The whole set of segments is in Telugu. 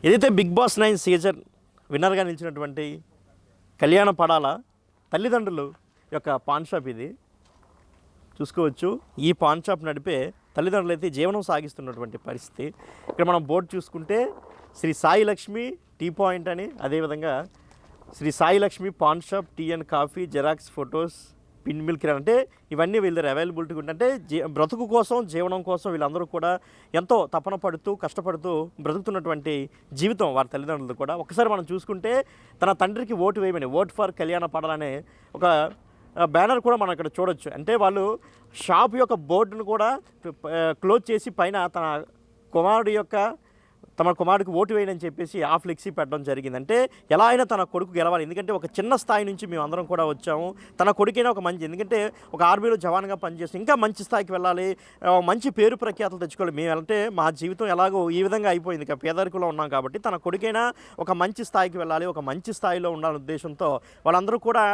ఏదైతే బిగ్ బాస్ 9 సీజన్ విన్నర్గా నిలిచినటువంటి కళ్యాణ పడాల తల్లిదండ్రులు యొక్క పాన్ షాప్ ఇది చూసుకోవచ్చు. ఈ పాన్ షాప్ నడిపే తల్లిదండ్రులు అయితే జీవనం సాగిస్తున్నటువంటి పరిస్థితి. ఇక్కడ మనం బోర్డు చూసుకుంటే శ్రీ సాయి లక్ష్మి టీ పాయింట్ అని, అదేవిధంగా Shri Sai Lakshmi paan shop, tea and coffee, xerox photos, pin milk అంటే ఇవన్నీ వీళ్ళ దగ్గర అవైలబిలిటీ ఉంటే బ్రతుకు కోసం, జీవనం కోసం వీళ్ళందరూ కూడా ఎంతో తపన పడుతూ కష్టపడుతూ బ్రతుకుతున్నటువంటి జీవితం వారి తల్లిదండ్రులు కూడా. ఒకసారి మనం చూసుకుంటే తన తండ్రికి ఓటు వేయమని, ఓట్ ఫర్ కళ్యాణ పడాలనే ఒక బ్యానర్ కూడా మనం ఇక్కడ చూడొచ్చు. అంటే వాళ్ళు షాప్ యొక్క బోర్డును కూడా క్లోజ్ చేసి పైన తమ కుమారుడికి ఓటు వేయని చెప్పేసి ఆ ఫ్లెక్సీ పెట్టడం జరిగింది. అంటే ఎలా అయినా తన కొడుకు గెలవాలి, ఎందుకంటే ఒక చిన్న స్థాయి నుంచి మేము అందరం కూడా వచ్చాము, తన కొడుకైనా ఒక మంచి, ఎందుకంటే ఒక ఆర్మీలో జవాన్గా పనిచేసి ఇంకా మంచి స్థాయికి వెళ్ళాలి, మంచి పేరు ప్రఖ్యాతలు తెచ్చుకోవాలి. మేము అంటే మా జీవితం ఎలాగో ఈ విధంగా అయిపోయింది, ఇక పేదరికంలో ఉన్నాం కాబట్టి తన కొడుకైనా ఒక మంచి స్థాయికి వెళ్ళాలి, ఒక మంచి స్థాయిలో ఉండాలనే ఉద్దేశంతో వాళ్ళందరూ కూడా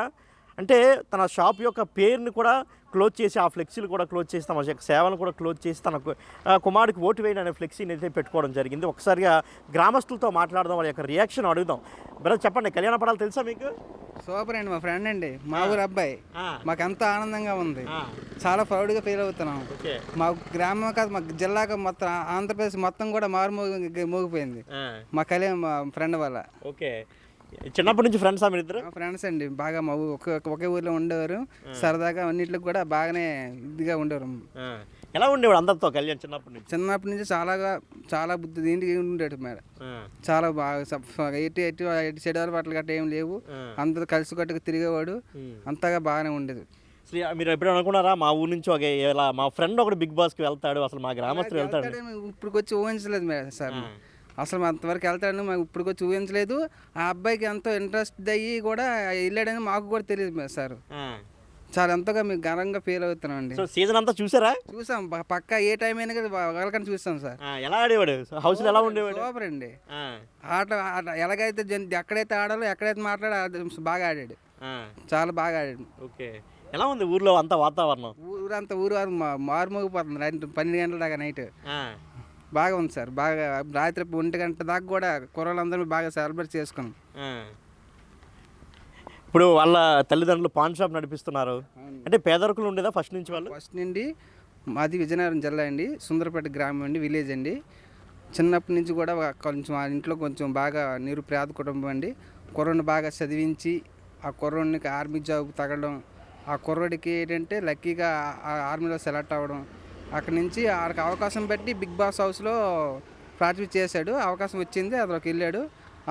అంటే తన షాప్ యొక్క పేరుని కూడా క్లోజ్ చేసి, ఆ ఫ్లెక్సీలు కూడా క్లోజ్ చేసి, తమ యొక్క సేవలను కూడా క్లోజ్ చేసి తన కుమారుడికి ఓటు వేయడం అనే ఫ్లెక్సీని అయితే పెట్టుకోవడం జరిగింది. ఒకసారిగా గ్రామస్తులతో మాట్లాడదాం, వాళ్ళ యొక్క రియాక్షన్ అడుగుదాం. బ్రదర్ చెప్పండి, కళ్యాణ పడాలు తెలుసా మీకు? సూపర్ అండి, మా ఫ్రెండ్ అండి, మా ఊరు అబ్బాయి. మాకు ఎంతో ఆనందంగా ఉంది, చాలా ప్రౌడ్గా ఫీల్ అవుతున్నాం. మా గ్రామం కాదు, మా జిల్లాకు మొత్తం ఆంధ్రప్రదేశ్ మొత్తం కూడా మోగిపోయింది మా ఫ్రెండ్ వల్ల. ఓకే, చిన్నప్పటి నుంచి ఫ్రెండ్స్ మీరు ఇద్దరు? ఫ్రెండ్స్ అండి, బాగా మా ఒకే ఊర్లో ఉండేవారు, సరదాగా అన్నింటికి కూడా బాగానే ఇదిగా ఉండేవారు. ఎలా ఉండేవాడు అందరితో కళ్యాణ్ చిన్నప్పటి నుంచి? చాలా బుద్ధి ఇంటికి ఉండేది మేడం, చాలా బాగా ఎటు చెడు పట్ల గట్ట ఏం లేవు, అందరూ కలిసి కట్టుకు తిరిగేవాడు, అంతగా బాగానే ఉండేది. మీరు ఎప్పుడు అనుకున్నారా మా ఊరు నుంచి ఇలా మా ఫ్రెండ్ ఒకటి బిగ్ బాస్కి వెళ్తాడు, అసలు మా గ్రామస్తులు వెళ్తాడు? ఇప్పుడు వచ్చి ఊహించలేదు మేడం సార్, అసలు అంతవరకు వెళ్తాడని మాకు ఇప్పుడు వచ్చి ఊహించలేదు. ఆ అబ్బాయికి ఎంతో ఇంట్రెస్ట్ అయ్యి కూడా వెళ్ళాడని మాకు కూడా తెలియదు సార్. చాలా ఎంతగా మీకు ఘనంగా ఫీల్ అవుతున్నాం అండి. సీజన్ అంతా చూసారా? చూసాం, పక్కా ఏ టైం అయినా కదా వెళ్ళకని చూస్తాం సార్. ఎలా ఆడేవాడు హౌస్, ఎలా ఉండేవాడు? సూపర్ అండి, ఆట ఎలాగైతే ఎక్కడైతే ఆడాలో, ఎక్కడైతే మాట్లాడో బాగా ఆడాడు, చాలా బాగా ఆడాడు. ఓకే, ఎలా ఉంది ఊర్లో అంతా వాతావరణం? ఊరు మారుమోగిపోతుంది 12 గంటల దాకా నైట్. బాగా ఉంది సార్, బాగా రాత్రి 1 గంట దాకా కూడా కుర్రలందరూ బాగా సెలబ్రేట్ చేసుకున్నాం. ఇప్పుడు వాళ్ళ తల్లిదండ్రులు పాన్ షాప్ నడిపిస్తున్నారు అంటే పేదరికులు ఉండేదా ఫస్ట్ నుంచి? వాళ్ళు ఫస్ట్ నుండి మాది విజయనగరం జిల్లా అండి, సుందరపేట గ్రామం అండి, విలేజ్ అండి. చిన్నప్పటి నుంచి కూడా కొంచెం ఆ ఇంట్లో కొంచెం బాగా నిరుపేద కుటుంబం అండి. కుర్రని బాగా చదివించి ఆ కుర్రోడికి ఆర్మీ జాబ్ తగలడం, ఆ కుర్రోడికి ఏంటంటే లక్కీగా ఆర్మీలో సెలెక్ట్ అవ్వడం, అక్కడి నుంచి ఆడికి అవకాశం పెట్టి బిగ్ బాస్ హౌస్లో పార్టిసిపేట్ చేశాడు, అవకాశం వచ్చింది, అందులోకి వెళ్ళాడు.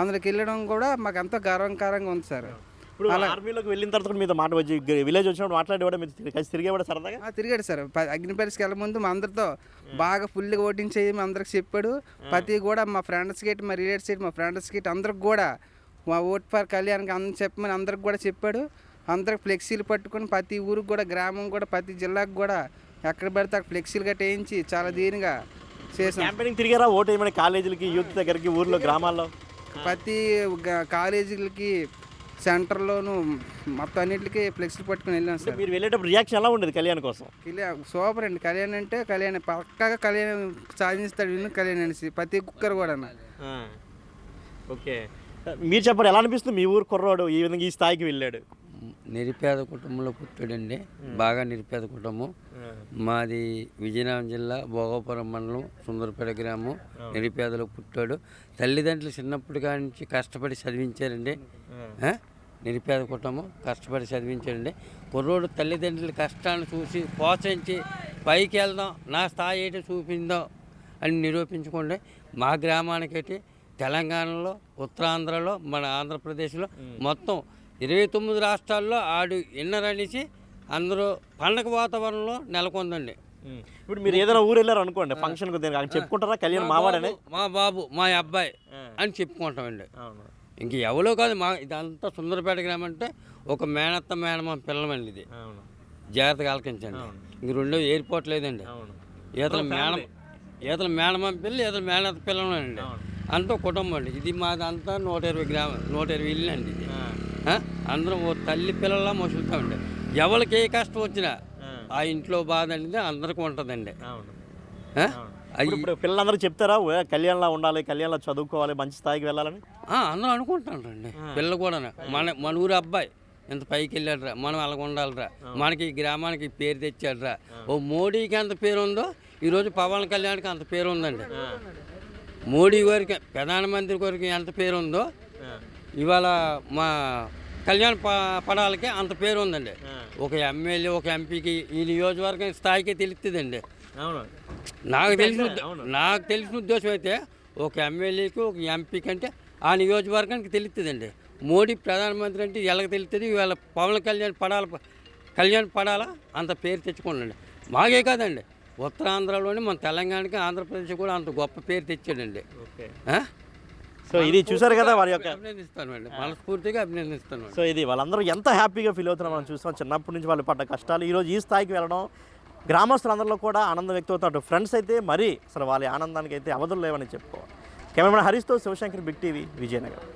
అందులోకి వెళ్ళడం కూడా మాకు ఎంతో గర్వకారంగా ఉంది సార్. ఇప్పుడు ఆర్మీలోకి వెళ్ళిన తర్వాత మీతో మాట వచ్చి విలేజ్ వచ్చినప్పుడు మాట్లాడేవాడు, మీరు కలిసి తిరిగేవాడు సరదాగా? తిరిగాడు సార్, అగ్ని పరీక్షకి వెళ్ళే ముందు మా అందరితో బాగా ఫుల్గా ఓటింగ్ చేయమని అందరికి చెప్పాడు. ప్రతి కూడా మా ఫ్రెండ్స్కి, మా రిలేటివ్స్, మా ఫ్రెండ్స్కి అందరికి కూడా మా ఓట్ ఫర్ కళ్యాణ్కి చెప్పమని అందరికి కూడా చెప్పాడు. అందరికి ఫ్లెక్సీలు పట్టుకొని ప్రతి ఊరికి కూడా, గ్రామం కూడా, ప్రతి జిల్లాకు కూడా ఎక్కడ పడితే అక్కడ ఫ్లెక్సీలు గట్ట వేయించి చాలా దీనిగా చేసాం. క్యాంపెయినింగ్ తిరిగారా ఓటు వేయమని కాలేజీలకి, యూత్ దగ్గరికి, ఊర్లో, గ్రామాల్లో? ప్రతి కాలేజీలకి, సెంటర్లోను మొత్తం అన్నింటికి ఫ్లెక్సీలు పట్టుకుని వెళ్ళాం సార్. మీరు వెళ్ళేటప్పుడు రియాక్షన్ ఎలా ఉండేది కళ్యాణ్ కోసం? సూపర్ అండి, కళ్యాణ్ అంటే కళ్యాణ్ పక్కాగా కళ్యాణ్ సాధిస్తాడు, విన్ను కళ్యాణ్ అనేసి ప్రతి కుక్కరు కూడా. ఓకే, మీరు చెప్పండి, ఎలా అనిపిస్తుంది మీ ఊరు కుర్రాడు ఈ విధంగా ఈ స్థాయికి వెళ్ళాడు? నిరుపేద కుటుంబంలో పుట్టాడండి, బాగా నిరుపేద కుటుంబం. మాది విజయనగరం జిల్లా భోగాపురం మండలం సుందరపేట గ్రామం. నిరుపేదలో పుట్టాడు. తల్లిదండ్రులు చిన్నప్పటి కాడి నుంచి కష్టపడి చదివించారండి. నిరుపేద కుటుంబం కష్టపడి చదివించారండి. కుర్రోడు తల్లిదండ్రుల కష్టాన్ని చూసి ప్రోత్సహించి పైకి వెళ్దాం, నా స్థాయి ఏంటో చూపిందాం అని నిరూపించుకోండి. మా గ్రామానికైతే తెలంగాణలో, ఉత్తరాంధ్రలో, మన ఆంధ్రప్రదేశ్లో మొత్తం 29 రాష్ట్రాల్లో ఆడు ఇన్నర్ అనేసి అందరూ పండగ వాతావరణంలో నెలకొందండి. ఇప్పుడు మీరు ఏదైనా ఊరు వెళ్ళారు అనుకోండి, ఫంక్షన్ చెప్పుకుంటారా కళ్యాణ్ మావాడని? మా బాబు, మా అబ్బాయి అని చెప్పుకుంటామండి. ఇంక ఎవరో కాదు, మా ఇదంతా సుందరపేట గ్రామం అంటే ఒక మేనత్త మేనమా పిల్లమండి. ఇది జాగ్రత్తగా ఆలకించండి. ఇంక రెండో ఎయిర్పోర్ట్ లేదండి, ఈతల మేనమా పిల్లలు, ఈతల మేనత్త పిల్లలండి, అంతా కుటుంబం అండి. ఇది మాదంతా 120 ఇల్లు అండి. ఇది అందరం ఓ తల్లి పిల్లల్లా మోసులుతామండి. ఎవరికి ఏ కష్టం వచ్చినా ఆ ఇంట్లో బాధ అనేది అందరికీ ఉంటుందండి. ఇప్పుడు పిల్లలందరూ చెప్తారా కళ్యాణ్లా ఉండాలి, కళ్యాణ్లా చదువుకోవాలి, మంచి స్థాయికి వెళ్ళాలని? అందరూ అనుకుంటారండి. పిల్లలు కూడా మన ఊరు అబ్బాయి ఇంత పైకి వెళ్ళాడురా, మనం అలాగ ఉండాలిరా, మనకి ఈ గ్రామానికి పేరు తెచ్చాడురా. ఓ మోడీకి ఎంత పేరు ఉందో ఈరోజు పవన్ కళ్యాణ్కి అంత పేరు ఉందండి. మోడీ గారికి, ప్రధానమంత్రి గారికి ఎంత పేరు ఉందో ఇవాళ మా కళ్యాణ్ పడాలకి అంత పేరు ఉందండి. ఒక ఎమ్మెల్యే, ఒక ఎంపీకి ఈ నియోజకవర్గం స్థాయికి తెలుస్తుందండి. అవును, నాకు తెలిసిన ఉద్దేశం అయితే ఒక ఎమ్మెల్యేకి, ఒక ఎంపీకి అంటే ఆ నియోజకవర్గానికి తెలుస్తుందండి. మోడీ ప్రధానమంత్రి అంటే ఎలాగ తెలుస్తుంది, ఇవాళ పవన్ కళ్యాణ్ పడాలా అంత పేరు తెచ్చుకోండి. మాకే కాదండి, ఉత్తరాంధ్రలోని మన తెలంగాణకి, ఆంధ్రప్రదేశ్ కూడా అంత గొప్ప పేరు తెచ్చాడండి. సో ఇది చూసారు కదా వారి యొక్క, అభినందిస్తాను అండి, మనస్ఫూర్తిగా అభినందిస్తాను. సో ఇది వాళ్ళందరూ ఎంత హ్యాపీగా ఫీల్ అవుతున్నారో మనం చూస్తాం. చిన్నప్పటి నుంచి వాళ్ళు పడ్డ కష్టాలు ఈరోజు ఈ స్థాయికి వెళ్ళడం, గ్రామస్తులందరిలో కూడా ఆనందం వ్యక్తమవుతారు. ఫ్రెండ్స్ అయితే మరీ అసలు వాళ్ళ ఆనందానికి అయితే అవధులు లేవని చెప్పుకోవాలి. కెమెరామెన్ హరీష్తో శివశంకర్, బిగ్ టీవీ, విజయనగరం.